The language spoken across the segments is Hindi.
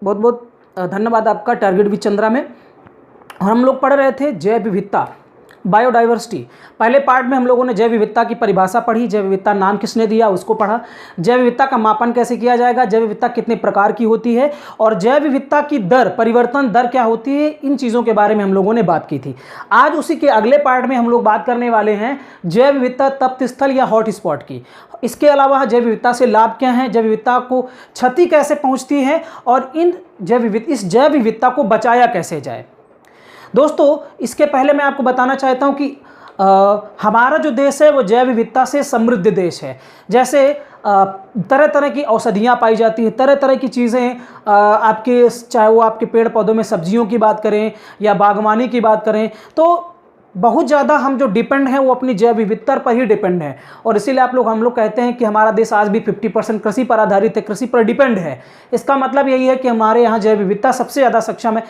बहुत बहुत धन्यवाद आपका टारगेट विद चंद्रा में। और हम लोग पढ़ रहे थे जैव विविधता, बायोडाइवर्सिटी। पहले पार्ट में हम लोगों ने जैव विविधता की परिभाषा पढ़ी, जैव विविधता नाम किसने दिया उसको पढ़ा, जैव विविधता का मापन कैसे किया जाएगा, जैव विविधता कितने प्रकार की होती है और जैव विविधता की दर, परिवर्तन दर क्या होती है, इन चीज़ों के बारे में हम लोगों ने बात की थी। आज उसी के अगले पार्ट में हम लोग बात करने वाले हैं जैव विविधता तप्त स्थल या हॉट स्पॉट की। इसके अलावा जैव विविधता से लाभ क्या हैं, जैव विविधता को क्षति कैसे पहुँचती है और इस जैव विविधता को बचाया कैसे जाए। दोस्तों, इसके पहले मैं आपको बताना चाहता हूं कि हमारा जो देश है वो जैव विविधता से समृद्ध देश है। जैसे तरह तरह की औषधियाँ पाई जाती हैं, तरह तरह की चीज़ें आपके, चाहे वो आपके पेड़ पौधों में सब्जियों की बात करें या बागवानी की बात करें, तो बहुत ज़्यादा हम जो डिपेंड हैं वो अपनी जैव विविधता पर ही डिपेंड है। और इसीलिए हम लोग कहते हैं कि हमारा देश आज भी 50% कृषि पर आधारित है, कृषि पर डिपेंड है। इसका मतलब यही है कि हमारे यहाँ जैव विविधता सबसे ज़्यादा सक्षम है।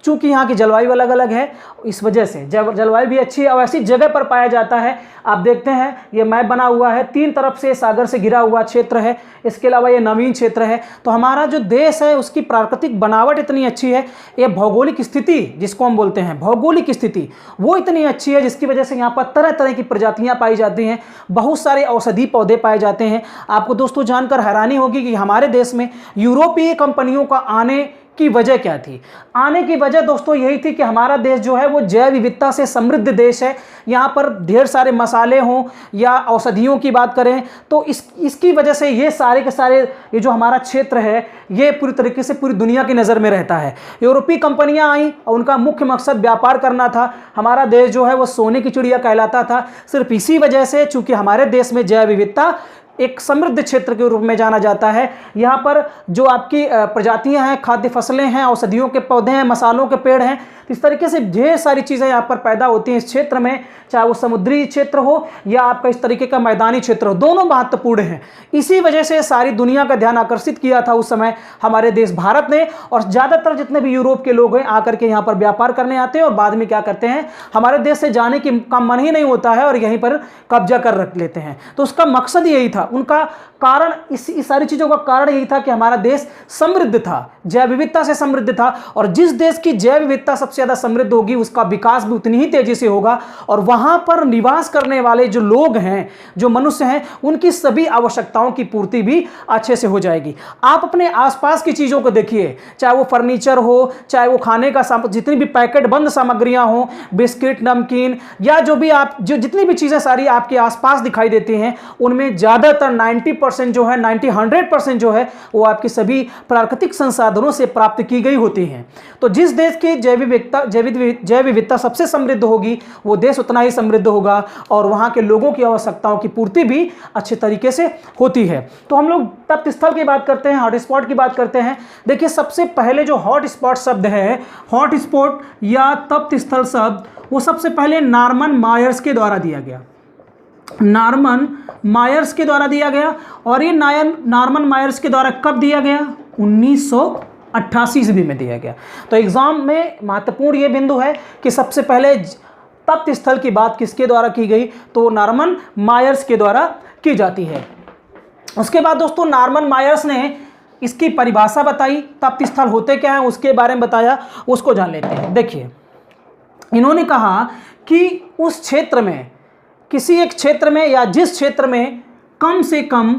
चूँकि यहाँ की जलवायु अलग अलग है, इस वजह से जलवायु भी अच्छी है और ऐसी जगह पर पाया जाता है। आप देखते हैं ये मैप बना हुआ है, 3 तरफ से सागर से घिरा हुआ क्षेत्र है, इसके अलावा ये नवीन क्षेत्र है। तो हमारा जो देश है उसकी प्राकृतिक बनावट इतनी अच्छी है, ये भौगोलिक स्थिति जिसको हम बोलते हैं भौगोलिक स्थिति, वो इतनी अच्छी है जिसकी वजह से यहाँ पर तरह तरह की प्रजातियाँ पाई जाती हैं, बहुत सारे औषधि पौधे पाए जाते हैं। आपको दोस्तों जानकर हैरानी होगी कि हमारे देश में यूरोपीय कंपनियों का आने की वजह क्या थी। आने की वजह दोस्तों यही थी कि हमारा देश जो है वो जैव विविधता से समृद्ध देश है। यहाँ पर ढेर सारे मसाले हों या औषधियों की बात करें तो इसकी वजह से ये सारे के सारे ये जो हमारा क्षेत्र है ये पूरी तरीके से पूरी दुनिया की नज़र में रहता है। यूरोपीय कंपनियाँ आई और उनका मुख्य मकसद व्यापार करना था। हमारा देश जो है वो सोने की चिड़िया कहलाता था। सिर्फ इसी वजह से, चूँकि हमारे देश में जैव विविधता एक समृद्ध क्षेत्र के रूप में जाना जाता है, यहाँ पर जो आपकी प्रजातियाँ हैं, खाद्य फसलें हैं, औषधियों के पौधे हैं, मसालों के पेड़ हैं, इस तरीके से ढेर सारी चीज़ें यहाँ पर पैदा होती हैं इस क्षेत्र में। चाहे वो समुद्री क्षेत्र हो या आपका इस तरीके का मैदानी क्षेत्र हो, दोनों महत्वपूर्ण हैं। इसी वजह से सारी दुनिया का ध्यान आकर्षित किया था उस समय हमारे देश भारत ने। और ज़्यादातर जितने भी यूरोप के लोग हैं आकर के यहाँ पर व्यापार करने आते हैं और बाद में क्या करते हैं, हमारे देश से जाने का मन ही नहीं होता है और यहीं पर कब्जा कर रख लेते हैं। तो उसका मकसद यही था, उनका कारण, इस सारी चीज़ों का कारण यही था कि हमारा देश समृद्ध था, जैव विविधता से समृद्ध था। और जिस देश की जैव विविधता सबसे ज़्यादा समृद्ध होगी उसका विकास भी उतनी ही तेज़ी से होगा और वहाँ पर निवास करने वाले जो लोग हैं, जो मनुष्य हैं, उनकी सभी आवश्यकताओं की पूर्ति भी अच्छे से हो जाएगी। आप अपने आसपास की चीज़ों को देखिए, चाहे वो फर्नीचर हो, चाहे वो खाने का जितनी भी पैकेट बंद सामग्रियाँ हों, बिस्किट, नमकीन या जो भी जितनी भी चीज़ें सारी आपके आसपास दिखाई देती हैं, उनमें ज़्यादातर 90% जो है, 100% जो है वो आपकी सभी प्राकृतिक संसाधनों से प्राप्त की गई होती हैं। तो जिस देश की जैव विविधता सबसे समृद्ध होगी वो देश उतना ही समृद्ध होगा और वहाँ के लोगों की आवश्यकताओं की पूर्ति भी अच्छे तरीके से होती है। तो हम लोग तप्त स्थल की बात करते हैं, हॉट स्पॉट की बात करते हैं। देखिए, सबसे पहले जो हॉट स्पॉट शब्द है, हॉट स्पॉट या तप्त स्थल शब्द, वो सबसे पहले नॉर्मन मायर्स के द्वारा दिया गया, नॉर्मन मायर्स के द्वारा दिया गया। और ये नॉर्मन मायर्स के द्वारा कब दिया गया? 1988 ईस्वी में दिया गया। तो एग्जाम में महत्वपूर्ण ये बिंदु है कि सबसे पहले तप्त स्थल की बात किसके द्वारा की गई, तो नॉर्मन मायर्स के द्वारा की जाती है। उसके बाद दोस्तों नॉर्मन मायर्स ने इसकी परिभाषा बताई, तप्त स्थल होते क्या हैं उसके बारे में बताया, उसको जान लेते हैं। देखिए, इन्होंने कहा कि उस क्षेत्र में, किसी एक क्षेत्र में या जिस क्षेत्र में कम से कम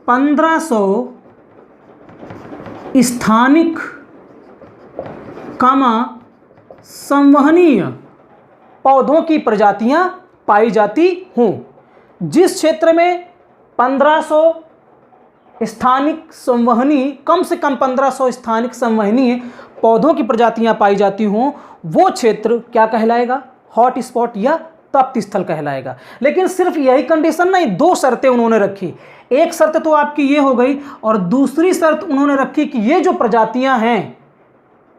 1500 स्थानिक संवहनीय पौधों की प्रजातियां पाई जाती हों। जिस क्षेत्र में 1500 स्थानिक संवहनीय, कम से कम 1500 स्थानिक संवहनीय पौधों की प्रजातियां पाई जाती हों, वो क्षेत्र क्या कहलाएगा? हॉट स्पॉट या तप्त स्थल कहलाएगा। लेकिन सिर्फ यही कंडीशन नहीं, 2 शर्तें उन्होंने रखी। एक शर्त तो आपकी ये हो गई और दूसरी शर्त उन्होंने रखी कि ये जो प्रजातियां हैं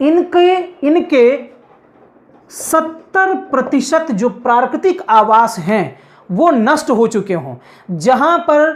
इनके 70% जो प्राकृतिक आवास हैं वो नष्ट हो चुके हों। जहां पर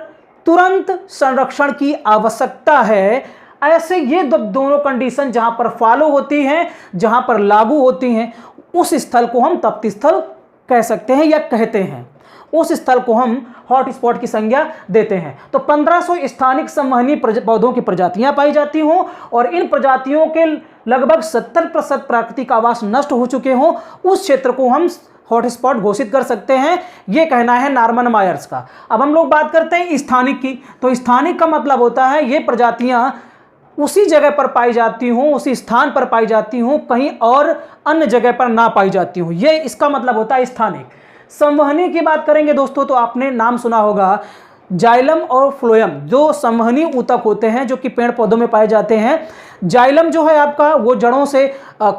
तुरंत संरक्षण की आवश्यकता है, ऐसे ये दोनों कंडीशन जहां पर फॉलो होती हैं, जहां पर लागू होती हैं, उस स्थल को हम तप्त स्थल कह सकते हैं या कहते हैं। उस स्थल को हम हॉट स्पॉट की संज्ञा देते हैं। तो 1500 स्थानिक संवहनीय पौधों की प्रजातियां पाई जाती हों और इन प्रजातियों के लगभग 70% प्राकृतिक आवास नष्ट हो चुके हों, उस क्षेत्र को हम हॉटस्पॉट घोषित कर सकते हैं। यह कहना है नॉर्मन मायर्स का। अब हम लोग बात करते हैं स्थानिक की। तो स्थानिक का मतलब होता है ये प्रजातियां उसी जगह पर पाई जाती हूं, उसी स्थान पर पाई जाती हूं, कहीं और अन्य जगह पर ना पाई जाती हूं, ये इसका मतलब होता है स्थानिक। संवहनी की बात करेंगे दोस्तों तो आपने नाम सुना होगा जाइलम और फ्लोएम, जो संवहनी ऊतक होते हैं जो कि पेड़ पौधों में पाए जाते हैं। जाइलम जो है आपका वो जड़ों से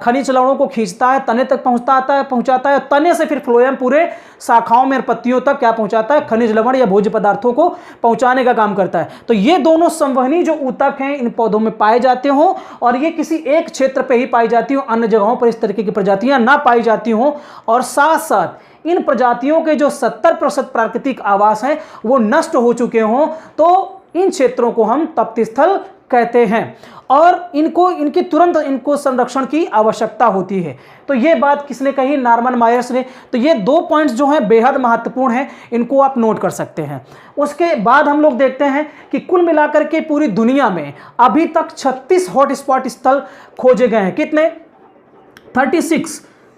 खनिज लवणों को खींचता है, तने तक पहुंचाता है, तने से फिर फ्लोएम पूरे शाखाओं में पत्तियों तक क्या पहुंचाता है, खनिज लवण या भोज्य पदार्थों को पहुंचाने का काम करता है। तो ये दोनों संवहनी जो ऊतक हैं इन पौधों में पाए जाते हों और ये किसी एक क्षेत्र पर ही पाई जाती हो, अन्य जगहों पर इस तरीके की प्रजातियां ना पाई जाती हों, और साथ साथ इन प्रजातियों के जो 70% प्राकृतिक आवास हैं वो नष्ट हो चुके हों, तो इन क्षेत्रों को हम तप्त स्थल कहते हैं और इनकी तुरंत इनको संरक्षण की आवश्यकता होती है। तो ये बात किसने कही? नॉर्मन मायर्स ने। तो ये 2 पॉइंट्स जो हैं बेहद महत्वपूर्ण हैं, इनको आप नोट कर सकते हैं। उसके बाद हम लोग देखते हैं कि कुल मिलाकर के पूरी दुनिया में अभी तक 36 हॉटस्पॉट स्थल खोजे गए हैं। कितने?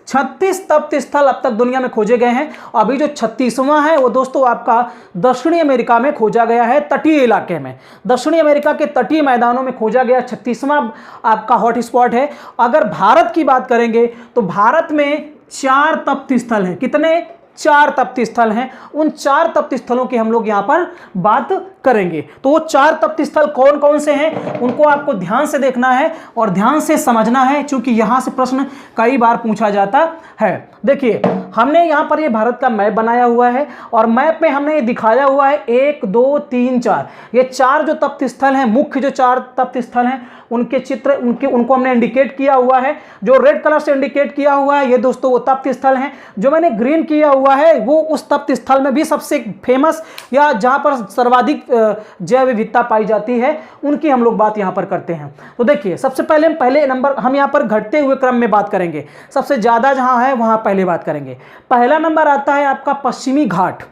36 तप्त स्थल अब तक दुनिया में खोजे गए हैं। अभी जो 36वां है वो दोस्तों आपका दक्षिणी अमेरिका में खोजा गया है, तटीय इलाके में, दक्षिणी अमेरिका के तटीय मैदानों में खोजा गया 36वां आपका हॉटस्पॉट है। अगर भारत की बात करेंगे तो भारत में 4 तप्त स्थल हैं। कितने? 4 तप्त स्थल हैं। उन 4 तप्त स्थलों की हम लोग यहाँ पर बात करेंगे। तो वो 4 तप्त स्थल कौन कौन से हैं उनको आपको ध्यान से देखना है और ध्यान से समझना है, क्योंकि यहाँ से प्रश्न कई बार पूछा जाता है। देखिए हमने यहाँ पर ये भारत का मैप बनाया हुआ है और मैप में हमने ये दिखाया हुआ है 1 2 3 4, ये 4 जो तप्त स्थल हैं, मुख्य जो 4 तप्त स्थल हैं उनके चित्र उनको हमने इंडिकेट किया हुआ है। जो रेड कलर से इंडिकेट किया हुआ है ये दोस्तों वो तप्त स्थल हैं। जो मैंने ग्रीन किया हुआ है वो उस तप्त स्थल में भी सबसे फेमस या जहाँ पर सर्वाधिक जैव विविधता पाई जाती है उनकी हम लोग बात यहाँ पर करते हैं। तो देखिए सबसे पहले नंबर हम यहाँ पर घटते हुए क्रम में बात करेंगे। सबसे ज़्यादा जहाँ है वहाँ पहले बात करेंगे। पहला नंबर आता है आपका पश्चिमी घाट।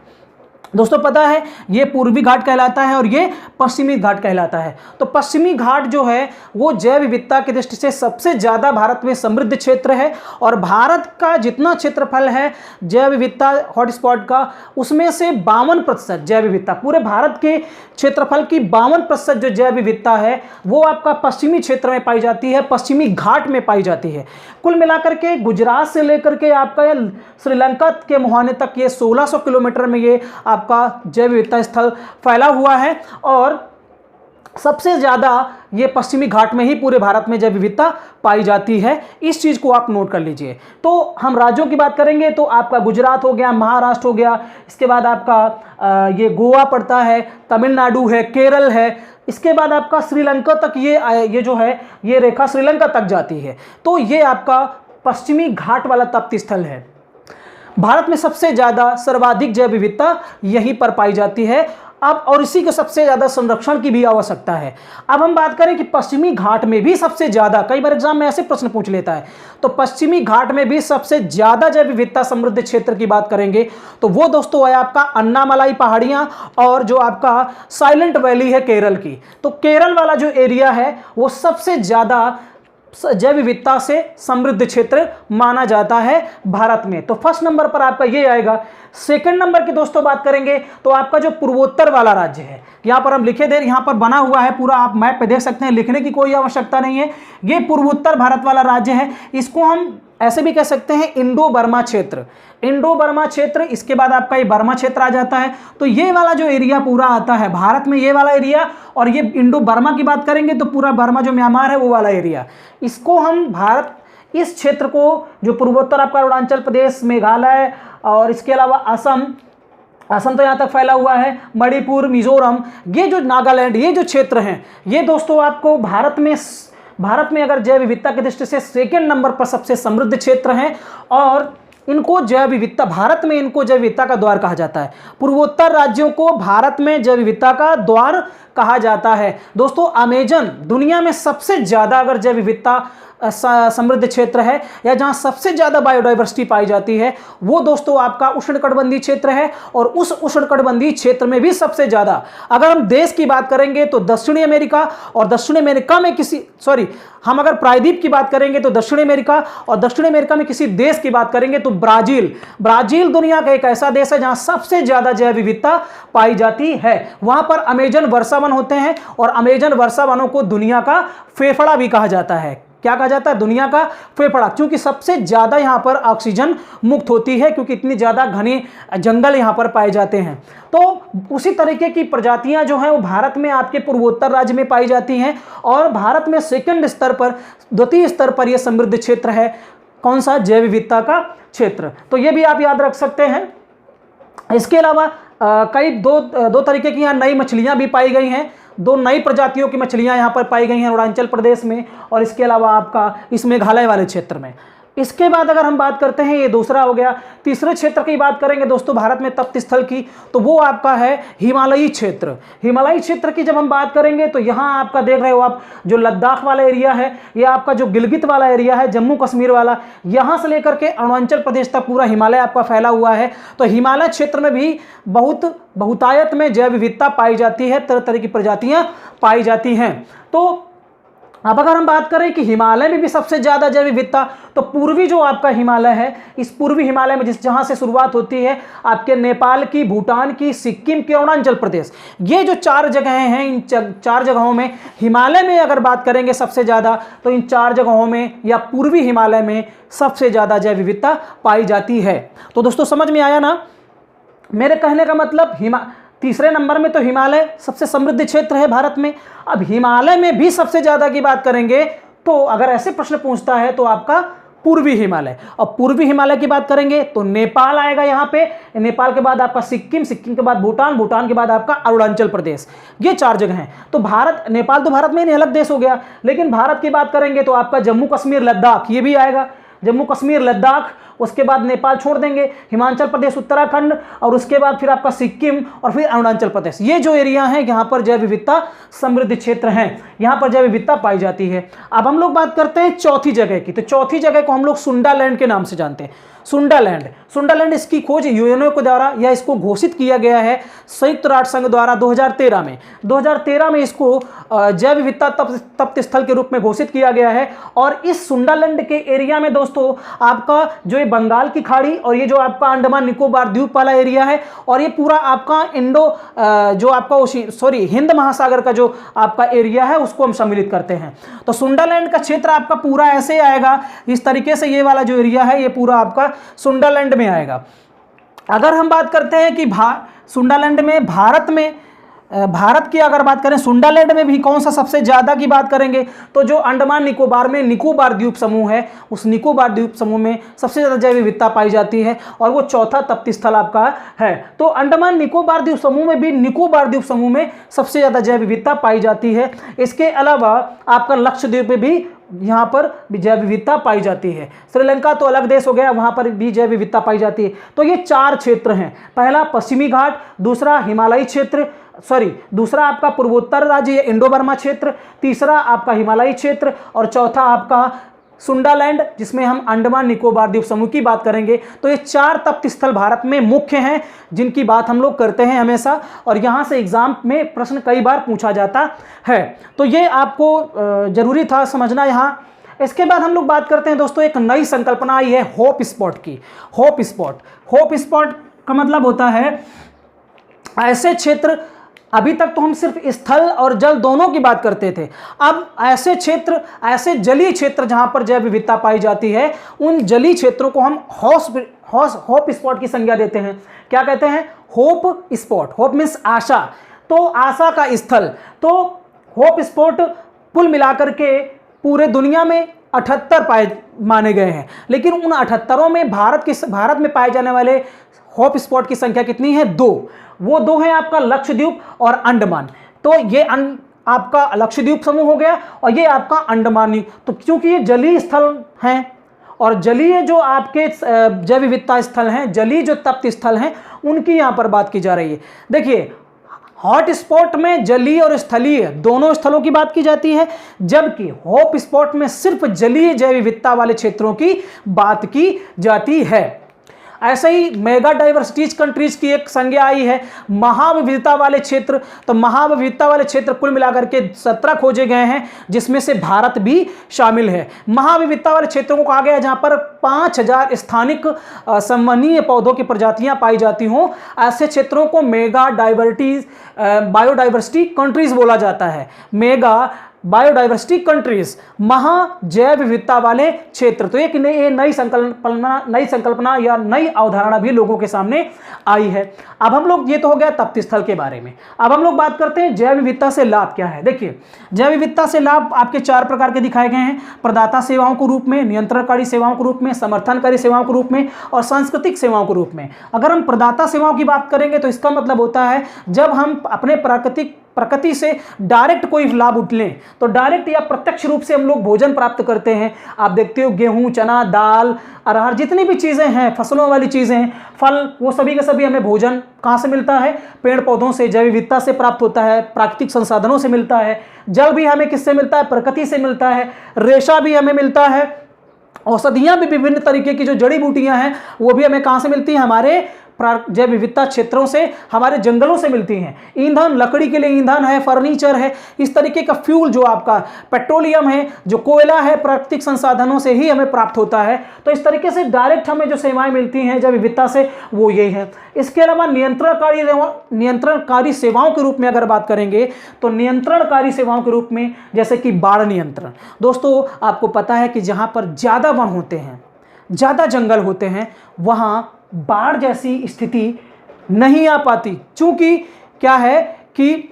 दोस्तों पता है ये पूर्वी घाट कहलाता है और ये पश्चिमी घाट कहलाता है। तो पश्चिमी घाट जो है वो जैव विविधता की दृष्टि से सबसे ज़्यादा भारत में समृद्ध क्षेत्र है और भारत का जितना क्षेत्रफल है जैव विविधता हॉटस्पॉट का उसमें से 52% जैव विविधता, पूरे भारत के क्षेत्रफल की 52% जो जैव विविधता है वो आपका पश्चिमी क्षेत्र में पाई जाती है, पश्चिमी घाट में पाई जाती है। कुल मिलाकर के गुजरात से लेकर के आपका ये श्रीलंका के मुहाने तक ये 1600 किलोमीटर में ये आपका जैव विविधता स्थल फैला हुआ है और सबसे ज़्यादा ये पश्चिमी घाट में ही पूरे भारत में जैव विविधता पाई जाती है। इस चीज़ को आप नोट कर लीजिए। तो हम राज्यों की बात करेंगे तो आपका गुजरात हो गया, महाराष्ट्र हो गया, इसके बाद आपका ये गोवा पड़ता है, तमिलनाडु है, केरल है, इसके बाद आपका श्रीलंका तक ये जो है ये रेखा श्रीलंका तक जाती है। तो ये आपका पश्चिमी घाट वाला तप्त स्थल है। भारत में सबसे ज़्यादा सर्वाधिक जैव विविधता यहीं पर पाई जाती है। अब और इसी को सबसे ज़्यादा संरक्षण की भी आवश्यकता है। अब हम बात करें कि पश्चिमी घाट में भी सबसे ज़्यादा, कई बार एग्जाम में ऐसे प्रश्न पूछ लेता है, तो पश्चिमी घाट में भी सबसे ज़्यादा जैव विविधता समृद्ध क्षेत्र की बात करेंगे तो वो दोस्तों है आपका अन्नामलाई पहाड़ियाँ और जो आपका साइलेंट वैली है केरल की। तो केरल वाला जो एरिया है वो सबसे ज़्यादा जैव विविधता से समृद्ध क्षेत्र माना जाता है भारत में। तो फर्स्ट नंबर पर आपका ये आएगा। सेकंड नंबर की दोस्तों बात करेंगे तो आपका जो पूर्वोत्तर वाला राज्य है, यहाँ पर हम लिखे दे, यहाँ पर बना हुआ है पूरा, आप मैप पे देख सकते हैं, लिखने की कोई आवश्यकता नहीं है। ये पूर्वोत्तर भारत वाला राज्य है। इसको हम ऐसे भी कह सकते हैं इंडो बर्मा क्षेत्र, इंडो बर्मा क्षेत्र। इसके बाद आपका ये बर्मा क्षेत्र आ जाता है। तो ये वाला जो एरिया पूरा आता है भारत में, ये वाला एरिया, और ये इंडो बर्मा की बात करेंगे तो पूरा बर्मा जो म्यांमार है वो वाला एरिया, इसको हम भारत, इस क्षेत्र को जो पूर्वोत्तर आपका अरुणाचल प्रदेश, मेघालय और इसके अलावा असम तो यहाँ तक फैला हुआ है, मणिपुर, मिजोरम, ये जो नागालैंड, ये जो क्षेत्र हैं ये दोस्तों आपको भारत में अगर जैव विविधता की दृष्टि से सेकेंड नंबर पर सबसे समृद्ध क्षेत्र हैं और इनको जैव विविधता, भारत में इनको जैव विविधता का द्वार कहा जाता है। पूर्वोत्तर राज्यों को भारत में जैव विविधता का द्वार कहा जाता है। दोस्तों अमेजन दुनिया में सबसे ज़्यादा अगर जैव विविधता समृद्ध क्षेत्र है या जहां सबसे ज़्यादा बायोडाइवर्सिटी पाई जाती है, वो दोस्तों आपका उष्णकटिबंधीय क्षेत्र है। और उस उष्णकटिबंधीय क्षेत्र में भी सबसे ज़्यादा, अगर हम देश की बात करेंगे तो दक्षिणी अमेरिका, और दक्षिणी अमेरिका में हम अगर प्रायद्वीप की बात करेंगे तो दक्षिणी अमेरिका, और दक्षिणी अमेरिका में किसी देश की बात करेंगे तो ब्राजील दुनिया का एक ऐसा देश है जहां सबसे ज्यादा जैव विविधता पाई जाती है। वहां पर अमेजन वर्षावन होते हैं, और अमेजन वर्षावनों को दुनिया का फेफड़ा भी कहा जाता है। क्या कहा जाता है? दुनिया का फेफड़ा, क्योंकि सबसे ज्यादा यहां पर ऑक्सीजन मुक्त होती है, क्योंकि इतनी ज्यादा घने जंगल यहां पर पाए जाते हैं। तो उसी तरीके की प्रजातियां जो हैं वो भारत में आपके पूर्वोत्तर राज्य में पाई जाती हैं, और भारत में द्वितीय स्तर पर यह समृद्ध क्षेत्र है। कौन सा? जैव विविधता का क्षेत्र। तो ये भी आप याद रख सकते हैं। इसके अलावा कई दो तरीके की यहाँ नई मछलियाँ भी पाई गई हैं। 2 नई प्रजातियों की मछलियाँ यहाँ पर पाई गई हैं अरुणाचल प्रदेश में, और इसके अलावा आपका इस मेघालय वाले क्षेत्र में। इसके बाद अगर हम बात करते हैं, ये दूसरा हो गया। तीसरे क्षेत्र की बात करेंगे दोस्तों भारत में तप्त स्थल की, तो वो आपका है हिमालयी क्षेत्र। हिमालयी क्षेत्र की जब हम बात करेंगे तो यहाँ आपका देख रहे हो आप, जो लद्दाख वाला एरिया है, ये आपका जो गिलगित वाला एरिया है, जम्मू कश्मीर वाला, यहाँ से लेकर के अरुणाचल प्रदेश तक पूरा हिमालय आपका फैला हुआ है। तो हिमालय क्षेत्र में भी बहुतायत में जैव विविधता पाई जाती है, तरह तरह की प्रजातियाँ पाई जाती हैं। तो अब अगर हम बात करें कि हिमालय में भी सबसे ज़्यादा जैव विविधता, तो पूर्वी जो आपका हिमालय है, इस पूर्वी हिमालय में जहाँ से शुरुआत होती है आपके नेपाल की, भूटान की, सिक्किम की, अरुणाचल प्रदेश, ये जो 4 जगहें हैं, इन 4 जगहों में हिमालय में अगर बात करेंगे सबसे ज़्यादा, तो इन 4 जगहों में या पूर्वी हिमालय में सबसे ज़्यादा जैव विविधता पाई जाती है। तो दोस्तों समझ में आया ना? मेरे कहने का मतलब तीसरे नंबर में तो हिमालय सबसे समृद्ध क्षेत्र है भारत में। अब हिमालय में भी सबसे ज़्यादा की बात करेंगे तो अगर ऐसे प्रश्न पूछता है तो आपका पूर्वी हिमालय, और पूर्वी हिमालय की बात करेंगे तो नेपाल आएगा यहाँ पे, नेपाल के बाद आपका सिक्किम, सिक्किम के बाद भूटान, भूटान के बाद आपका अरुणाचल प्रदेश। ये 4 जगह हैं। तो नेपाल तो भारत में नहीं, अलग देश हो गया, लेकिन भारत की बात करेंगे तो आपका जम्मू कश्मीर लद्दाख ये भी आएगा। जम्मू कश्मीर लद्दाख, उसके बाद नेपाल छोड़ देंगे, हिमाचल प्रदेश, उत्तराखंड, और उसके बाद फिर आपका सिक्किम, और फिर अरुणाचल प्रदेश। ये जो एरिया हैं यहाँ पर जैव विविधता समृद्ध क्षेत्र हैं, यहाँ पर जैव विविधता पाई जाती है। अब हम लोग बात करते हैं चौथी जगह की। तो चौथी जगह को हम लोग सुंडालैंड के नाम से जानते हैं। सुंडालैंड इसकी खोज यूएनओ के द्वारा, या इसको घोषित किया गया है संयुक्त राष्ट्र संघ द्वारा 2013 में। 2013 में इसको जैव विविधता तप्त स्थल के रूप में घोषित किया गया है। और इस सुंडालैंड के एरिया में दोस्तों आपका जो ये बंगाल की खाड़ी, और ये जो आपका अंडमान निकोबार द्वीप वाला एरिया है, और ये पूरा आपका हिंद महासागर का जो आपका एरिया है उसको हम सम्मिलित करते हैं। तो सुंडालैंड का क्षेत्र आपका पूरा ऐसे आएगा, इस तरीके से ये वाला जो एरिया है ये पूरा आपका सुंडालैंड में आएगा। अगर हम बात करते हैं कि सुंडालैंड में भारत की अगर बात करें, सुंडालैंड में भी कौन सा सबसे ज़्यादा की बात करेंगे तो जो अंडमान निकोबार में निकोबार द्वीप समूह है, उस निकोबार द्वीप समूह में सबसे ज़्यादा जैव विविधता पाई जाती है, और वो चौथा तप्त स्थल आपका है। तो अंडमान निकोबार द्वीप समूह में भी, निकोबार द्वीप समूह में सबसे ज़्यादा जैव विविधता पाई जाती है। इसके अलावा आपका लक्षद्वीप में भी यहाँ पर भी जैव विविधता पाई जाती है। श्रीलंका तो अलग देश हो गया, वहाँ पर भी जैव विविधता पाई जाती है। तो ये 4 क्षेत्र हैं। पहला पश्चिमी घाट, दूसरा हिमालयी क्षेत्र, दूसरा आपका पूर्वोत्तर राज्य या इंडो बर्मा क्षेत्र, तीसरा आपका हिमालयी क्षेत्र, और चौथा आपका सुंडालैंड, जिसमें हम अंडमान निकोबार द्वीप समूह की बात करेंगे। तो ये 4 तप्त स्थल भारत में मुख्य हैं जिनकी बात हम लोग करते हैं हमेशा, और यहाँ से एग्जाम में प्रश्न कई बार पूछा जाता है। तो ये आपको जरूरी था समझना यहाँ। इसके बाद हम लोग बात करते हैं दोस्तों, एक नई संकल्पना आई है होप स्पॉट की। होप स्पॉट का मतलब होता है ऐसे क्षेत्र, अभी तक तो हम सिर्फ स्थल और जल दोनों की बात करते थे, अब ऐसे क्षेत्र, ऐसे जलीय क्षेत्र जहां पर जैव विविधता पाई जाती है, उन जलीय क्षेत्रों को हम होप स्पॉट की संज्ञा देते हैं। क्या कहते हैं? Hope spot. होप मीन्स आशा, तो आशा का स्थल। तो होप स्पॉट कुल मिलाकर के पूरे दुनिया में 78 माने गए हैं, लेकिन उन 78 में भारत में पाए जाने वाले होप स्पॉट की संख्या कितनी है? 2। वो 2 हैं आपका लक्षद्वीप और अंडमान। तो ये आपका लक्षद्वीप समूह हो गया, और ये आपका अंडमान। तो क्योंकि ये जलीय स्थल हैं, और जलीय जो आपके जैव विविधता स्थल हैं, जलीय जो तप्त स्थल हैं, उनकी यहाँ पर बात की जा रही है। देखिए हॉटस्पॉट में जलीय और स्थलीय दोनों स्थलों की बात की जाती है, जबकि हॉट स्पॉट में सिर्फ जलीय जैव विविधता वाले क्षेत्रों की बात की जाती है। ऐसे ही मेगा डाइवर्सिटीज कंट्रीज की एक संज्ञा आई है महाविविधता वाले क्षेत्र। तो महाविविधता वाले क्षेत्र कुल मिलाकर के 17 खोजे गए हैं, जिसमें से भारत भी शामिल है। महाविविधता वाले क्षेत्रों को कहा गया है जहां पर 5000 स्थानिक संवहनीय पौधों की प्रजातियां पाई जाती हों, ऐसे क्षेत्रों को मेगा डाइवर्सिटीज बायोडाइवर्सिटी कंट्रीज बोला जाता है। मेगा बायोडाइवर्सिटी कंट्रीज, महा जैव विविधता वाले क्षेत्र। तो एक नई संकल्पना या नई अवधारणा भी लोगों के सामने आई है। अब हम लोग, ये तो हो गया तप्त स्थल के बारे में। अब हम लोग बात करते हैं जैव विविधता से लाभ क्या है। देखिए, जैव विविधता से लाभ आपके 4 प्रकार के दिखाए गए हैं: प्रदाता सेवाओं के रूप में, नियंत्रणकारी सेवाओं के रूप में, समर्थनकारी सेवाओं के रूप में और सांस्कृतिक सेवाओं के रूप में। अगर हम प्रदाता सेवाओं की बात करेंगे तो इसका मतलब होता है जब हम अपने प्रकृति से डायरेक्ट कोई लाभ उठ लें, तो डायरेक्ट या प्रत्यक्ष रूप से हम लोग भोजन प्राप्त करते हैं। आप देखते हो गेहूं, चना, दाल, अरहर, जितनी भी चीज़ें हैं, फसलों वाली चीज़ें हैं, फल, वो सभी के सभी हमें भोजन कहाँ से मिलता है? पेड़ पौधों से, जैव विविधता से प्राप्त होता है, प्राकृतिक संसाधनों से मिलता है। जल भी हमें किससे मिलता है? प्रकृति से मिलता है। रेशा भी हमें मिलता है। औषधियाँ भी, विभिन्न तरीके की जो जड़ी बूटियाँ हैं वो भी हमें कहाँ से मिलती हैं? हमारे जैव विविधता क्षेत्रों से, हमारे जंगलों से मिलती हैं। ईंधन, लकड़ी के लिए ईंधन है, फर्नीचर है, इस तरीके का फ्यूल जो आपका पेट्रोलियम है, जो कोयला है, प्राकृतिक संसाधनों से ही हमें प्राप्त होता है। तो इस तरीके से डायरेक्ट हमें जो सेवाएं मिलती हैं जैव विविधता से, वो ये है। इसके अलावा नियंत्रणकारी सेवाओं के रूप में अगर बात करेंगे तो नियंत्रणकारी सेवाओं के रूप में जैसे कि बाढ़ नियंत्रण। दोस्तों, आपको पता है कि जहाँ पर ज़्यादा वन होते हैं, ज़्यादा जंगल होते हैं, वहाँ बाढ़ जैसी स्थिति नहीं आ पाती, क्योंकि क्या है कि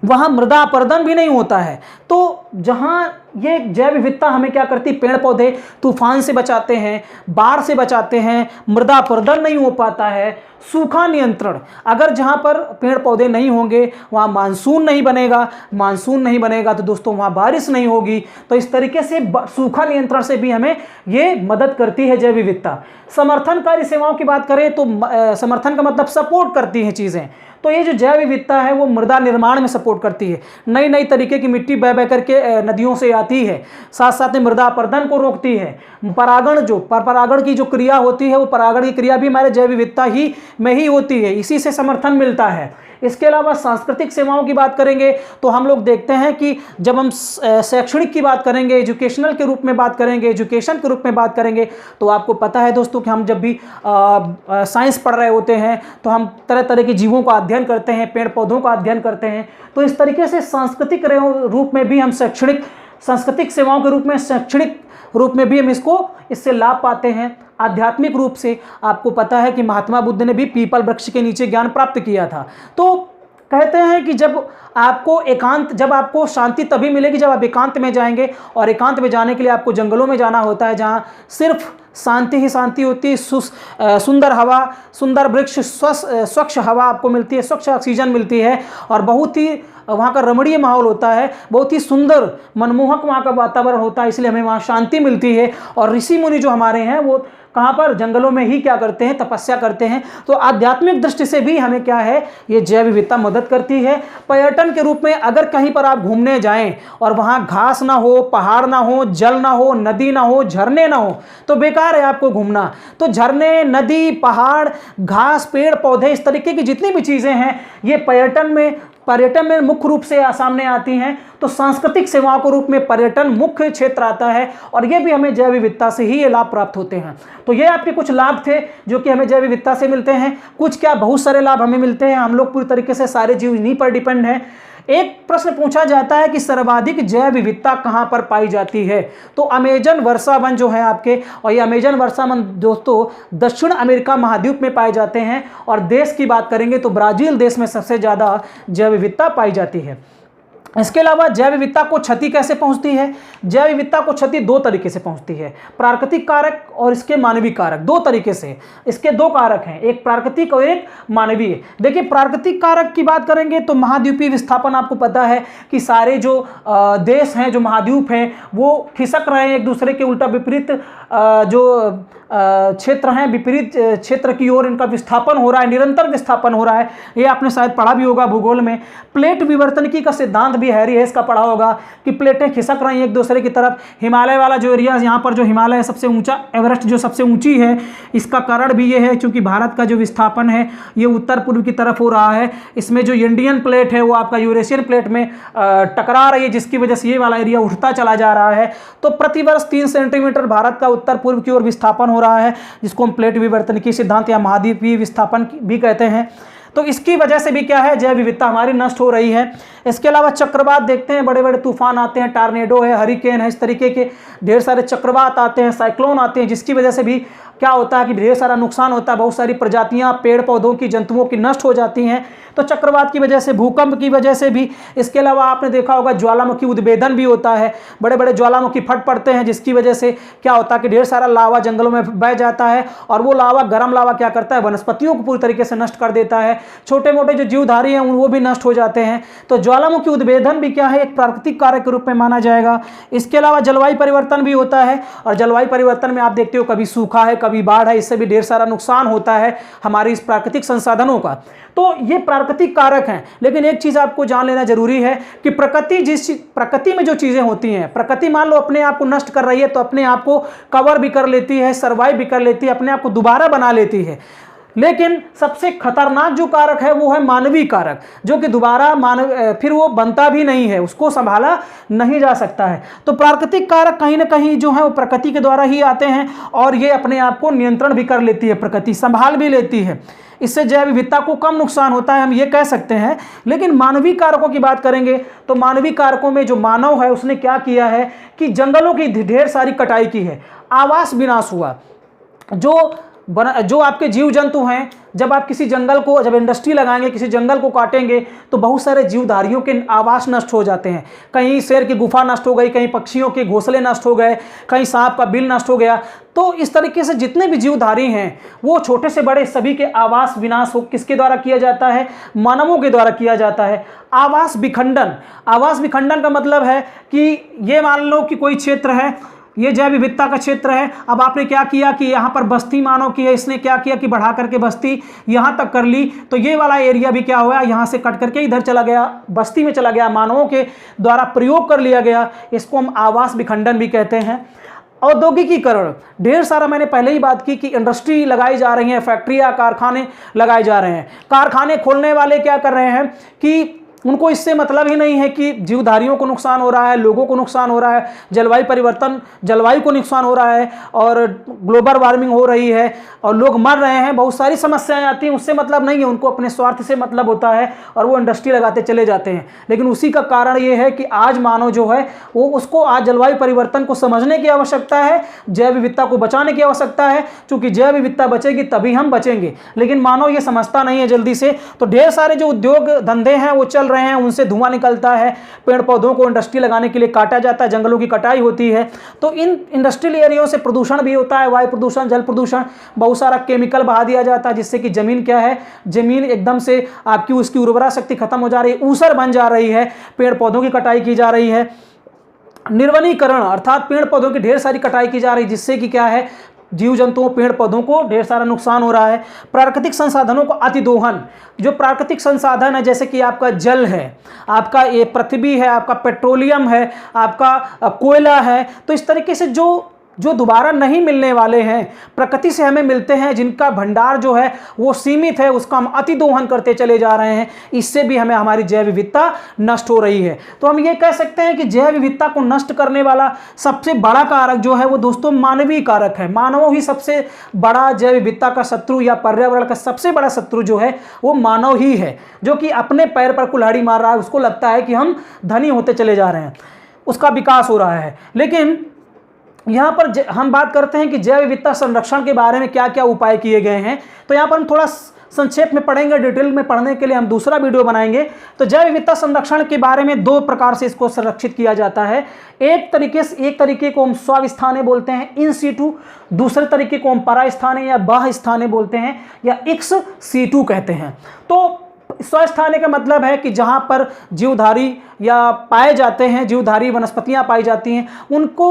वहाँ मृदा अपरदन भी नहीं होता है। तो जहाँ ये जैव विविधता हमें क्या करती, पेड़ पौधे तूफान से बचाते हैं, बाढ़ से बचाते हैं, मृदा अपरदन नहीं हो पाता है। सूखा नियंत्रण, अगर जहाँ पर पेड़ पौधे नहीं होंगे वहाँ मानसून नहीं बनेगा, मानसून नहीं बनेगा तो दोस्तों वहाँ बारिश नहीं होगी। तो इस तरीके से सूखा नियंत्रण से भी हमें ये मदद करती है जैव विविधता। समर्थनकारी सेवाओं की बात करें तो समर्थन का मतलब सपोर्ट करती हैं चीज़ें। तो ये जो जैव विविधता है वो मृदा निर्माण में सपोर्ट करती है। नई नई तरीके की मिट्टी बह बह करके नदियों से आती है, साथ साथ में मृदा अपरदन को रोकती है। परागण, जो परागण की जो क्रिया होती है, वो परागण की क्रिया भी हमारे जैव विविधता ही में ही होती है, इसी से समर्थन मिलता है। इसके अलावा सांस्कृतिक सेवाओं की बात करेंगे तो हम लोग देखते हैं कि जब हम शैक्षणिक की बात करेंगे, एजुकेशनल के रूप में बात करेंगे, एजुकेशन के रूप में बात करेंगे, तो आपको पता है दोस्तों कि हम जब भी साइंस पढ़ रहे होते हैं तो हम तरह तरह के जीवों का अध्ययन करते हैं, पेड़ पौधों का अध्ययन करते हैं। तो इस तरीके से सांस्कृतिक रूप में भी हम सांस्कृतिक सेवाओं के रूप में, शैक्षणिक रूप में भी हम इससे लाभ पाते हैं। आध्यात्मिक रूप से आपको पता है कि महात्मा बुद्ध ने भी पीपल वृक्ष के नीचे ज्ञान प्राप्त किया था। तो कहते हैं कि जब आपको शांति तभी मिलेगी जब आप एकांत में जाएंगे, और एकांत में जाने के लिए आपको जंगलों में जाना होता है, जहाँ सिर्फ शांति ही शांति होती है। सुंदर हवा, सुंदर वृक्ष, स्वच्छ हवा आपको मिलती है, स्वच्छ ऑक्सीजन मिलती है, और बहुत ही वहाँ का रमणीय माहौल होता है, बहुत ही सुंदर मनमोहक वहाँ का वातावरण होता है, इसलिए हमें वहाँ शांति मिलती है। और ऋषि मुनि जो हमारे हैं वो कहाँ पर? जंगलों में ही क्या करते हैं? तपस्या करते हैं। तो आध्यात्मिक दृष्टि से भी हमें क्या है, ये जैव विविधता मदद करती है। पर्यटन के रूप में अगर कहीं पर आप घूमने जाएं और वहाँ घास ना हो, पहाड़ ना हो, जल ना हो, नदी ना हो, झरने ना हो, तो बेकार है आपको घूमना। तो झरने, नदी, पहाड़, घास, पेड़ पौधे, इस तरीके की जितनी भी चीज़ें हैं ये पर्यटन में मुख्य रूप से सामने आती हैं। तो सांस्कृतिक सेवाओं के रूप में पर्यटन मुख्य क्षेत्र आता है, और ये भी हमें जैव विविधता से ही ये लाभ प्राप्त होते हैं। तो ये आपके कुछ लाभ थे जो कि हमें जैव विविधता से मिलते हैं। कुछ क्या, बहुत सारे लाभ हमें मिलते हैं। हम लोग पूरी तरीके से सारे जीव इन्हीं पर डिपेंड हैं। एक प्रश्न पूछा जाता है कि सर्वाधिक जैव विविधता कहाँ पर पाई जाती है? तो अमेजन वर्षा वन जो है आपके, और ये अमेजन वर्षा वन दोस्तों दक्षिण अमेरिका महाद्वीप में पाए जाते हैं। और देश की बात करेंगे तो ब्राज़ील देश में सबसे ज़्यादा जैव विविधता पाई जाती है। इसके अलावा जैव विविधता को क्षति कैसे पहुंचती है? जैव विविधता को क्षति दो तरीके से पहुंचती है, प्राकृतिक कारक और इसके मानवीय कारक, दो तरीके से। इसके दो कारक हैं, एक प्राकृतिक और एक मानवीय। देखिए प्राकृतिक कारक की बात करेंगे तो महाद्वीपीय विस्थापन, आपको पता है कि सारे जो देश हैं, जो महाद्वीप हैं, वो खिसक रहे हैं एक दूसरे के उल्टा विपरीत जो क्षेत्र हैं, विपरीत क्षेत्र की ओर इनका विस्थापन हो रहा है, निरंतर विस्थापन हो रहा है। ये आपने शायद पढ़ा भी होगा भूगोल में। प्लेट विवर्तनिकी का सिद्धांत भी हैरी हेस का पढ़ा होगा कि प्लेटें खिसक रही हैं एक दूसरे की तरफ। हिमालय वाला जो एरिया, यहाँ पर जो हिमालय है सबसे ऊंचा, एवरेस्ट जो सबसे ऊंची है, इसका कारण भी ये है क्योंकि भारत का जो विस्थापन है ये उत्तर पूर्व की तरफ हो रहा है। इसमें जो इंडियन प्लेट है वो आपका यूरेशियन प्लेट में टकरा रही है, जिसकी वजह से ये वाला एरिया उठता चला जा रहा है। तो प्रतिवर्ष 3 सेंटीमीटर भारत का उत्तर पूर्व की ओर विस्थापन हो रहा है, जिसको हम प्लेट विवर्तनिकी सिद्धांत या महाद्वीपीय विस्थापन भी कहते हैं। तो इसकी वजह से भी क्या है, जैव विविधता हमारी नष्ट हो रही है। इसके अलावा चक्रवात देखते हैं, बड़े बड़े तूफान आते हैं, टार्नेडो है, हरिकेन है, इस तरीके के ढेर सारे चक्रवात आते हैं, साइक्लोन आते हैं, जिसकी वजह से भी क्या होता है कि ढेर सारा नुकसान होता है। बहुत सारी प्रजातियां पेड़ पौधों की, जंतुओं की नष्ट हो जाती हैं। तो चक्रवात की वजह से, भूकंप की वजह से भी। इसके अलावा आपने देखा होगा ज्वालामुखी उद्भेदन भी होता है, बड़े बड़े ज्वालामुखी फट पड़ते हैं, जिसकी वजह से क्या होता है कि ढेर सारा लावा जंगलों में बह जाता है और वो लावा, गर्म लावा क्या करता है, वनस्पतियों को पूरी तरीके से नष्ट कर देता है। छोटे मोटे जो जीवधारी हैं वो भी नष्ट हो जाते हैं। तो ज्वालामुखी उद्भेदन भी क्या है, एक प्राकृतिक कारक के रूप में माना जाएगा। इसके अलावा जलवायु परिवर्तन भी होता है, और जलवायु परिवर्तन में आप देखते हो कभी सूखा है, कभी बाढ़ है, इससे भी ढेर सारा नुकसान होता है हमारी इस प्राकृतिक संसाधनों का। तो ये प्राकृतिक कारक हैं। लेकिन एक चीज आपको जान लेना जरूरी है कि प्रकृति में जो चीजें होती हैं, प्रकृति मान लो अपने आप को नष्ट कर रही है तो अपने आप को कवर भी कर लेती है, सर्वाइव भी कर लेती है, अपने आप को दोबारा बना लेती है। लेकिन सबसे खतरनाक जो कारक है वो है मानवीय कारक, जो कि दोबारा फिर वो बनता भी नहीं है, उसको संभाला नहीं जा सकता है। तो प्राकृतिक कारक कहीं ना कहीं जो है वो प्रकृति के द्वारा ही आते हैं और ये अपने आप को नियंत्रण भी कर लेती है, प्रकृति संभाल भी लेती है। इससे जैव विविधता को कम नुकसान होता है, हम ये कह सकते हैं। लेकिन मानवीय कारकों की बात करेंगे तो मानवीय कारकों में जो मानव है उसने क्या किया है कि जंगलों की ढेर सारी कटाई की है, आवास विनाश हुआ। जो आपके जीव जंतु हैं, जब आप किसी जंगल को, जब इंडस्ट्री लगाएंगे, किसी जंगल को काटेंगे तो बहुत सारे जीवधारियों के आवास नष्ट हो जाते हैं। कहीं शेर की गुफा नष्ट हो गई, कहीं पक्षियों के घोंसले नष्ट हो गए, कहीं सांप का बिल नष्ट हो गया। तो इस तरीके से जितने भी जीवधारी हैं वो छोटे से बड़े सभी के आवास विनाश किसके द्वारा किया जाता है, मानवों के द्वारा किया जाता है। आवास विखंडन का मतलब है कि ये मान लो कि कोई क्षेत्र है, ये जैव विविधता का क्षेत्र है। अब आपने क्या किया कि यहाँ पर बस्ती मानव की है, इसने क्या किया कि बढ़ा करके बस्ती यहाँ तक कर ली, तो ये वाला एरिया भी क्या हुआ, यहाँ से कट करके इधर चला गया, बस्ती में चला गया, मानवों के द्वारा प्रयोग कर लिया गया। इसको हम आवास विखंडन भी कहते हैं। औद्योगिकीकरण, ढेर सारा मैंने पहले ही बात की कि इंडस्ट्री लगाई जा रही है, फैक्ट्रियाँ, कारखाने लगाए जा रहे हैं। कारखाने खोलने वाले क्या कर रहे हैं कि उनको इससे मतलब ही नहीं है कि जीवधारियों को नुकसान हो रहा है, लोगों को नुकसान हो रहा है, जलवायु को नुकसान हो रहा है और ग्लोबल वार्मिंग हो रही है और लोग मर रहे हैं, बहुत सारी समस्याएं आती हैं, उससे मतलब नहीं है। उनको अपने स्वार्थ से मतलब होता है और वो इंडस्ट्री लगाते चले जाते हैं। लेकिन उसी का कारण ये है कि आज मानव जो है वो, उसको आज जलवायु परिवर्तन को समझने की आवश्यकता है, जैव विविधता को बचाने की आवश्यकता है, क्योंकि जैव विविधता बचेगी तभी हम बचेंगे। लेकिन मानव ये समझता नहीं है जल्दी से। तो ढेर सारे जो उद्योग धंधे हैं वो चल रहे हैं, उनसे धुआं निकलता है, पेड़ पौधों को इंडस्ट्री लगाने के लिए काटा जाता है, जंगलों की कटाई होती है। तो इन इंडस्ट्रियल एरियाओं से प्रदूषण भी होता है, वायु प्रदूषण, जल प्रदूषण, बहुत सारा केमिकल बहा दिया जाता है, जिससे कि जमीन क्या है, जमीन एकदम से आपकी उसकी उर्वरा शक्ति खत्म हो जा रही है, ऊसर बन जा रही है, पेड़ पौधों की कटाई की जा रही है। निर्वनीकरण अर्थात पेड़ पौधों की ढेर सारी कटाई की जा रही है, जिससे कि क्या है, जीव जंतुओं, पेड़ पौधों को ढेर सारा नुकसान हो रहा है। प्राकृतिक संसाधनों का अतिदोहन, जो प्राकृतिक संसाधन है जैसे कि आपका जल है, आपका ये पृथ्वी है, आपका पेट्रोलियम है, आपका कोयला है, तो इस तरीके से जो दोबारा नहीं मिलने वाले हैं, प्रकृति से हमें मिलते हैं, जिनका भंडार जो है वो सीमित है, उसका हम अतिदोहन करते चले जा रहे हैं। इससे भी हमें हमारी जैव विविधता नष्ट हो रही है। तो हम ये कह सकते हैं कि जैव विविधता को नष्ट करने वाला सबसे बड़ा कारक जो है वो दोस्तों मानवीय कारक है। मानव ही सबसे बड़ा जैव विविधता का शत्रु या पर्यावरण का सबसे बड़ा शत्रु जो है वो मानव ही है, जो कि अपने पैर पर कुल्हाड़ी मार रहा है। उसको लगता है कि हम धनी होते चले जा रहे हैं, उसका विकास हो रहा है। लेकिन यहाँ पर हम बात करते हैं कि जैव विविधता संरक्षण के बारे में क्या क्या उपाय किए गए हैं। तो यहाँ पर हम थोड़ा संक्षेप में पढ़ेंगे, डिटेल में पढ़ने के लिए हम दूसरा वीडियो बनाएंगे। तो जैव विविधता संरक्षण के बारे में दो प्रकार से इसको संरक्षित किया जाता है। एक तरीके को हम स्वास्थाने बोलते हैं इन सीटू, दूसरे तरीके को हम परास्थाने या बाह्य स्थाने बोलते हैं या एक्स सीटू कहते हैं। तो स्वस्थाने का मतलब है कि जहाँ पर जीवधारी या पाए जाते हैं, जीवधारी वनस्पतियाँ पाई जाती हैं, उनको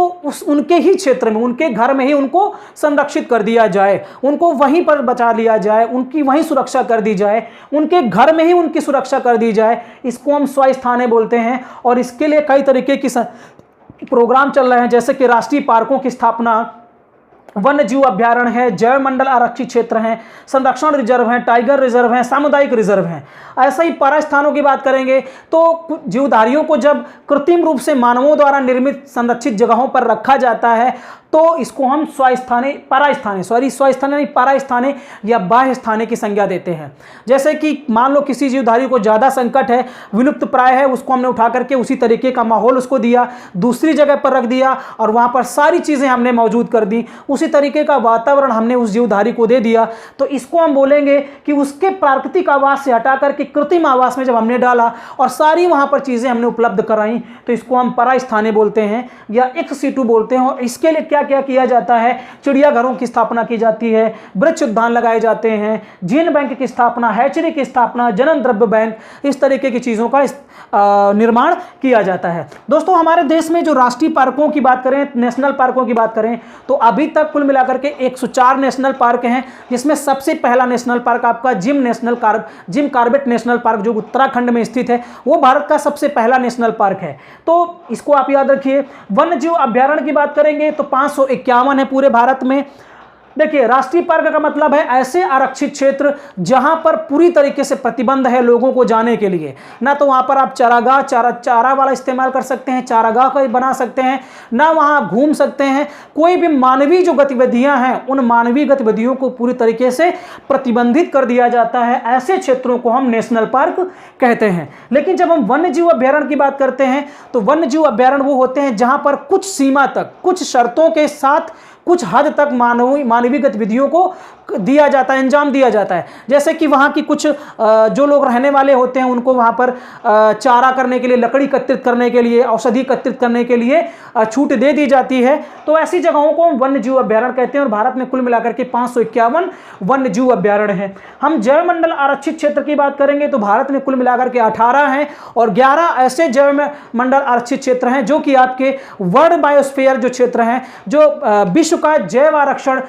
उनके ही क्षेत्र में, उनके घर में ही उनको संरक्षित कर दिया जाए, उनको वहीं पर बचा लिया जाए, उनकी वहीं सुरक्षा कर दी जाए, उनके घर में ही उनकी सुरक्षा कर दी जाए, इसको हम स्वस्थाने बोलते हैं। और इसके लिए कई तरीके की प्रोग्राम चल रहे हैं, जैसे कि राष्ट्रीय पार्कों की स्थापना, वन्य जीव अभ्यारण्य है, जैव मंडल आरक्षित क्षेत्र हैं, संरक्षण रिजर्व हैं, टाइगर रिजर्व हैं, सामुदायिक रिजर्व हैं। ऐसा ही परास्थानों की बात करेंगे तो जीवधारियों को जब कृत्रिम रूप से मानवों द्वारा निर्मित संरक्षित जगहों पर रखा जाता है तो इसको हम स्वस्थाने परास्थाने या बाह्य स्थाने की संज्ञा देते हैं। जैसे कि मान लो किसी जीवधारी को ज़्यादा संकट है, विलुप्त प्राय है, उसको हमने उठा करके उसी तरीके का माहौल उसको दिया, दूसरी जगह पर रख दिया और वहाँ पर सारी चीज़ें हमने मौजूद कर दी, उसी तरीके का वातावरण हमने उस जीवधारी को दे दिया, तो इसको हम बोलेंगे कि उसके प्राकृतिक आवास से हटा करके कृत्रिम आवास में जब हमने डाला और सारी वहाँ पर चीज़ें हमने उपलब्ध कराई, तो इसको हम परास्थाने बोलते हैं या एक्स सीटू बोलते हैं। और इसके लिए क्या क्या किया जाता है, चिड़ियाघरों की स्थापना की जाती है, वृक्ष उद्यान लगाए जाते हैं, जीन बैंक की स्थापना, हैचरी की स्थापना, जनन द्रव्य बैंक, इस तरीके की चीज़ों का निर्माण किया जाता है। दोस्तों हमारे देश में जो राष्ट्रीय पार्कों की बात करें, नेशनल पार्कों की बात करें, तो अभी तक कुल मिलाकर के 104 नेशनल पार्क हैं, जिसमें सबसे पहला नेशनल पार्क आपका जिम कॉर्बेट नेशनल पार्क जो उत्तराखंड में स्थित है, वो भारत का सबसे पहला नेशनल पार्क है। तो इसको आप याद रखिए। वन्य जीव अभ्यारण्य की बात करेंगे तो 551 है पूरे भारत में। देखिए, राष्ट्रीय पार्क का मतलब है ऐसे आरक्षित क्षेत्र जहां पर पूरी तरीके से प्रतिबंध है लोगों को जाने के लिए। ना तो वहां पर आप चारा वाला इस्तेमाल कर सकते हैं, चारागाह का बना सकते हैं, ना वहां घूम सकते हैं। कोई भी मानवीय जो गतिविधियां हैं, उन मानवीय गतिविधियों को पूरी तरीके से प्रतिबंधित कर दिया जाता है। ऐसे क्षेत्रों को हम नेशनल पार्क कहते हैं। लेकिन जब हम वन्य जीव अभ्यारण्य की बात करते हैं तो वन्य जीव अभ्यारण्य वो होते हैं जहां पर कुछ सीमा तक, कुछ शर्तों के साथ, कुछ हद तक मानवीय गतिविधियों को दिया जाता है, अंजाम दिया जाता है। जैसे कि वहाँ की कुछ जो लोग रहने वाले होते हैं उनको वहाँ पर चारा करने के लिए, लकड़ी एकत्रित करने के लिए, औषधि एकत्रित करने के लिए छूट दे दी जाती है। तो ऐसी जगहों को वन्य जीव अभ्यारण्य कहते हैं। और भारत में कुल मिलाकर के 551 वन्य जीव अभ्यारण्य हैं। हम जैव मंडल आरक्षित क्षेत्र की बात करेंगे तो भारत में कुल मिलाकर के 18 हैं और 11 ऐसे जैव मंडल आरक्षित क्षेत्र हैं जो कि आपके वर्ल्ड बायोस्फीयर जो क्षेत्र हैं, जो विश्व का जैव आरक्षण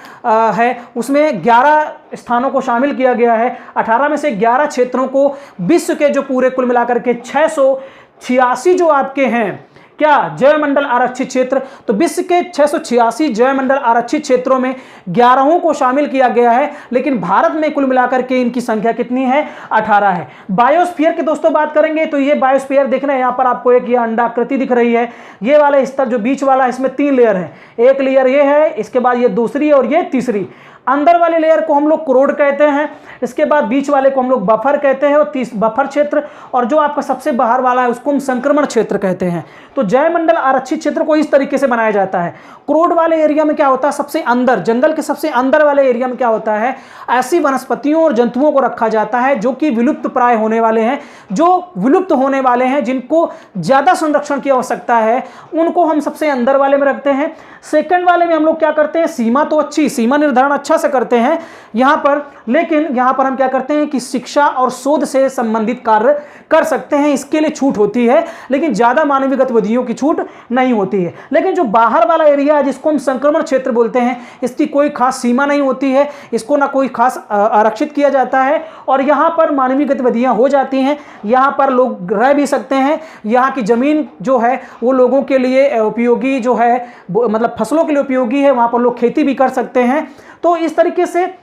है, उसमें 11 स्थानों को शामिल किया गया है। 18 में से 11 क्षेत्रों को विश्व के जो पूरे कुल मिलाकर के 686 जो आपके हैं क्या जैव मंडल आरक्षित क्षेत्र, तो विश्व के 686 जैव मंडल आरक्षित क्षेत्रों में 11 को शामिल किया गया है। लेकिन भारत में कुल मिलाकर के इनकी संख्या कितनी है, 18 है। बायोस्फीयर की दोस्तों बात करेंगे तो ये बायोस्फीयर देख रहे हैं, यहाँ पर आपको एक ये अंडाकृति दिख रही है। ये वाला स्तर जो बीच वाला है, इसमें 3 लेयर है। एक लेयर ये है, इसके बाद ये दूसरी और ये तीसरी। अंदर वाले लेयर को हम लोग क्रोड कहते हैं, इसके बाद बीच वाले को हम लोग बफर कहते हैं और बफर क्षेत्र, और जो आपका सबसे बाहर वाला है उसको हम संक्रमण क्षेत्र कहते हैं। तो जैव मंडल आरक्षित क्षेत्र को इस तरीके से बनाया जाता है। क्रोड वाले एरिया में क्या होता है, सबसे अंदर, जंगल के सबसे अंदर वाले एरिया में क्या होता है, ऐसी वनस्पतियों और जंतुओं को रखा जाता है जो कि विलुप्त प्राय होने वाले हैं, जो विलुप्त होने वाले हैं, जिनको ज़्यादा संरक्षण की आवश्यकता है, उनको हम सबसे अंदर वाले में रखते हैं। सेकंड वाले में हम लोग क्या करते हैं, सीमा निर्धारण अच्छा से करते हैं यहाँ पर, लेकिन यहाँ पर हम क्या करते हैं कि शिक्षा और शोध से संबंधित कार्य कर सकते हैं, इसके लिए छूट होती है, लेकिन ज़्यादा मानवीय गतिविधियों की छूट नहीं होती है। लेकिन जो बाहर वाला एरिया है जिसको हम संक्रमण क्षेत्र बोलते हैं, इसकी कोई खास सीमा नहीं होती है, इसको ना कोई खास आरक्षित किया जाता है और यहाँ पर मानवीय गतिविधियाँ हो जाती हैं। यहाँ पर लोग रह भी सकते हैं, यहाँ की ज़मीन जो है वो लोगों के लिए उपयोगी जो है, मतलब फसलों के लिए उपयोगी है, वहाँ पर लोग खेती भी कर सकते हैं। तो इस तरीके से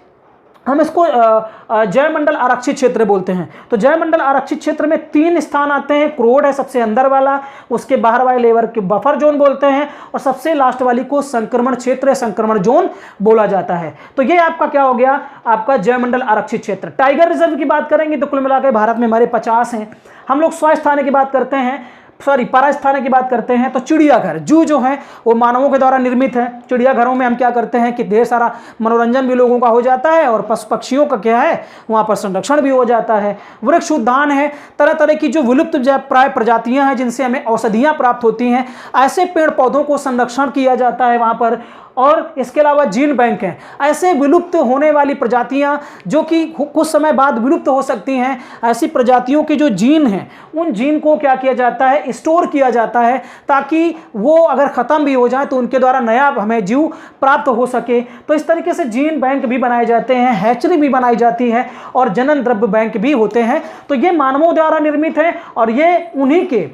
हम इसको जैव मंडल आरक्षित क्षेत्र बोलते हैं। तो जैव मंडल आरक्षित क्षेत्र में 3 स्थान आते हैं। क्रोड है सबसे अंदर वाला, उसके बाहर वाले लेवर के बफर जोन बोलते हैं और सबसे लास्ट वाली को संक्रमण क्षेत्र, संक्रमण जोन बोला जाता है। तो ये आपका क्या हो गया, आपका जैव मंडल आरक्षित क्षेत्र। टाइगर रिजर्व की बात करेंगे तो कुल मिलाकर भारत में हमारे 50 हैं। हम लोग स्वस्थाने की बात करते हैं, परास्थानिक की बात करते हैं तो चिड़ियाघर, जू जो है वो मानवों के द्वारा निर्मित है। चिड़ियाघरों में हम क्या करते हैं कि ढेर सारा मनोरंजन भी लोगों का हो जाता है और पशु पक्षियों का क्या है वहाँ पर संरक्षण भी हो जाता है। वृक्ष उद्यान है, तरह तरह की जो विलुप्त प्राय प्रजातियां हैं जिनसे हमें औषधियां प्राप्त होती हैं, ऐसे पेड़ पौधों को संरक्षण किया जाता है वहाँ पर। और इसके अलावा जीन बैंक हैं, ऐसे विलुप्त होने वाली प्रजातियां जो कि कुछ समय बाद विलुप्त हो सकती हैं, ऐसी प्रजातियों के जो जीन हैं उन जीन को क्या किया जाता है, स्टोर किया जाता है, ताकि वो अगर ख़त्म भी हो जाए तो उनके द्वारा नया हमें जीव प्राप्त हो सके। तो इस तरीके से जीन बैंक भी बनाए जाते हैं, हैचरी भी बनाई जाती है और जनन द्रव्य बैंक भी होते हैं। तो ये मानवों द्वारा निर्मित है और ये उन्हीं के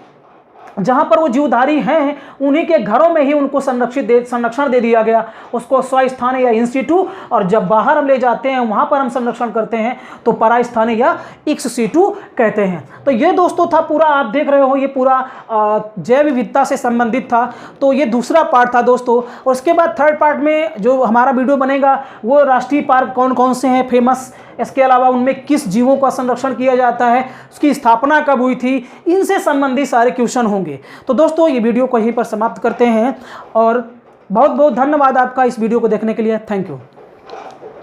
जहाँ पर वो जीवधारी हैं उन्हीं के घरों में ही उनको संरक्षण दे दिया गया, उसको स्वस्थानीय या इंस्टीट्यूट, और जब बाहर हम ले जाते हैं वहाँ पर हम संरक्षण करते हैं तो परास्थानीय या एक्स सीटू कहते हैं। तो ये दोस्तों था पूरा, आप देख रहे हो ये पूरा जैव विविधता से संबंधित था। तो ये दूसरा पार्ट था दोस्तों। और उसके बाद थर्ड पार्ट में जो हमारा वीडियो बनेगा वो राष्ट्रीय पार्क कौन कौन से हैं फेमस, इसके अलावा उनमें किस जीवों का संरक्षण किया जाता है, उसकी स्थापना कब हुई थी, इनसे संबंधित सारे क्वेश्चन होंगे। तो दोस्तों ये वीडियो को यहीं पर समाप्त करते हैं और बहुत बहुत धन्यवाद आपका इस वीडियो को देखने के लिए। Thank you.